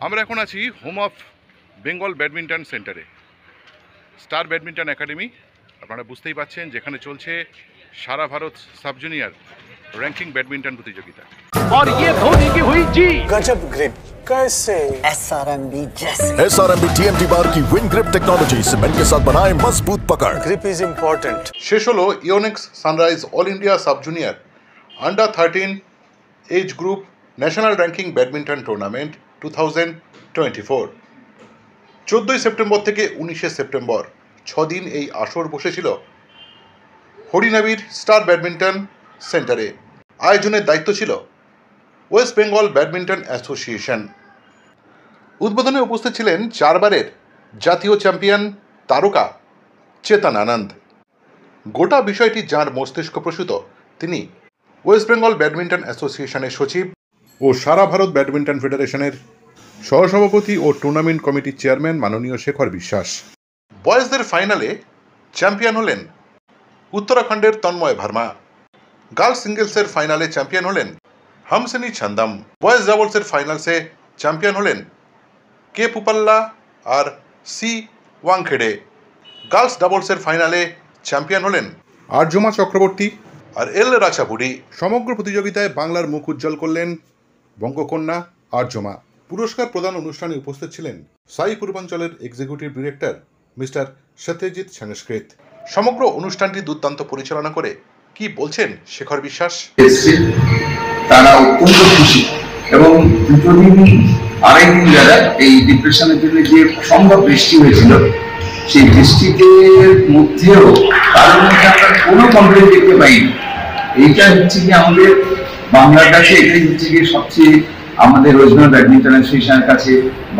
আমরা এখন আছি হোম অফ বেঙ্গল ব্যাডমিন্টন সেন্টারে, স্টার ব্যাডমিন্টন একাডেমি। আপনারা বুঝতেই পাচ্ছেন যেখানে চলছে সারা Bharat sub junior ranking badminton प्रतियोगिता। और ये धोनी की हुई जी गजब ग्रिप कैसे SRMB जैसे SRMB TMT बार की विन ग्रिप टेक्नोलॉजी सीमेंट के साथ बनाए मजबूत पकड़। Grip is important. शेष hello Yonex Sunrise All India sub junior under 13 age group national ranking badminton tournament 2024। 14 September থেকে 19 সেপ্টেম্বর 6 দিন এই আসর বসেছিল হরিনাবির স্টার ব্যাডমিন্টন সেন্টারে। আয়োজনের দায়িত্ব ছিল ওয়েস্ট বেঙ্গল ব্যাডমিন্টন অ্যাসোসিয়েশন। উদ্বোধনে উপস্থিত ছিলেন 4 বারের জাতীয় চ্যাম্পিয়ন তারকা চেতন আনন্দ। গোটা বিষয়টি যাঁর মস্তিষ্কপ্রসূত তিনি ওয়েস্ট বেঙ্গল ব্যাডমিন্টন অ্যাসোসিয়েশনের সচিব ও সারা ভারত ব্যাডমিন্টন ফেডারেশনের সহসভাপতি ও টুর্নামেন্ট কমিটির চেয়ারম্যান মাননীয় শেখর বিশ্বাস। বয়েজদের ফাইনালে চ্যাম্পিয়ন হলেন উত্তরাখণ্ডের তন্ময় ভার্মা। গার্লস সিঙ্গেলসের ফাইনালে চ্যাম্পিয়ন হলেন হামসিনী ছন্দম। বয়েজ ডাবলসের ফাইনালসে চ্যাম্পিয়ন হলেন কে পুপাল্লা আর সি ওয়াংখেড়ে। গার্লস ডাবলসের ফাইনালে চ্যাম্পিয়ন হলেন আর্যমা চক্রবর্তী আর এল রাচাপুরি। সমগ্র প্রতিযোগিতায় বাংলার মুখ উজ্জ্বল করলেন বঙ্গকন্যা আর্যমা। পুরস্কার প্রদান অনুষ্ঠানে উপস্থিত ছিলেন সাই পূর্বাঞ্চলের এক্সিকিউটিভ ডিরেক্টর মিস্টার সত্যজিৎ সংস্কৃত। সমগ্র অনুষ্ঠানটি দুর্দান্ত পরিচালনা করে কি বলছেন শেখর বিশ্বাস। তারা অত্যন্ত খুশি এবং দুটো দিন আড়াই দিন যারা এই ডিপ্রেশনের জন্য যে অসম্ভব বৃষ্টি হয়েছিল সেই বৃষ্টির মধ্যেও তার মধ্যে আমরা কোনো কমপ্লেন দেখতে পাইনি। এইটা হচ্ছে কি আমাদের বাংলার কাছে, এটাই হচ্ছে কি সবচেয়ে আমাদের ওয়েস্ট বেঙ্গল ব্যাডমিন্টন অ্যাসোসিয়েশনের কাছে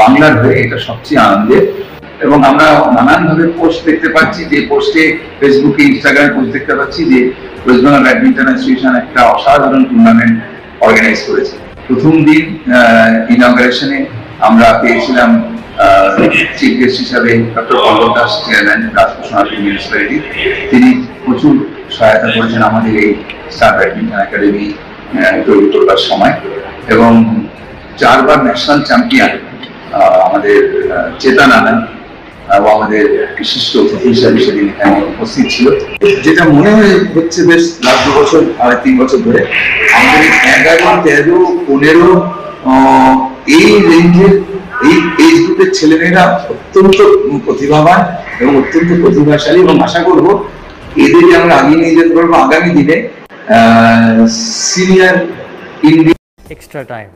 বাংলার হয়ে এটা সবচেয়ে আনন্দের। এবং আমরা নানানভাবে পোস্ট দেখতে পাচ্ছি, যে পোস্টে ফেসবুকে ইনস্টাগ্রামে পোস্ট দেখতে পাচ্ছি যে ওয়েস্ট বেঙ্গল ব্যাডমিন্টন অ্যাসোসিয়েশন একটা অসাধারণ টুর্নামেন্ট অর্গানাইজ করেছে। প্রথম দিন ইনঅগারেশনে আমরা পেয়েছিলাম চিফ গেস্ট হিসাবে ডক্টর পল্লব দাস, চেয়ারম্যান রাজপ্রসাদ মিউনিসিপ্যালিটি। তিনি প্রচুর সহায়তা করেছেন আমাদের এই স্টার ব্যাডমিন্টন একাডেমি তৈরি করবার সময়। এবং 4 বার ন্যাশনাল চ্যাম্পিয়ন আমাদের চেতন আনন্দ এবং আমাদের বিশিষ্ট অতিথি হিসাবে সেদিন এখানে উপস্থিত ছিল। যেটা মনে হচ্ছে বেশ লাস্ট 2 বছর 3 বছর ধরে আমাদের 11, 13, 15 এই রেঞ্জের এই এজ গ্রুপের ছেলেমেয়েরা অত্যন্ত প্রতিভাবান এবং অত্যন্ত প্রতিভাশালী, এবং আশা করবো এদেরকে আমরা আগিয়ে নিয়ে যেতে পারবো আগামী দিনে সিনিয়র ইন্ডিয়া। Extra time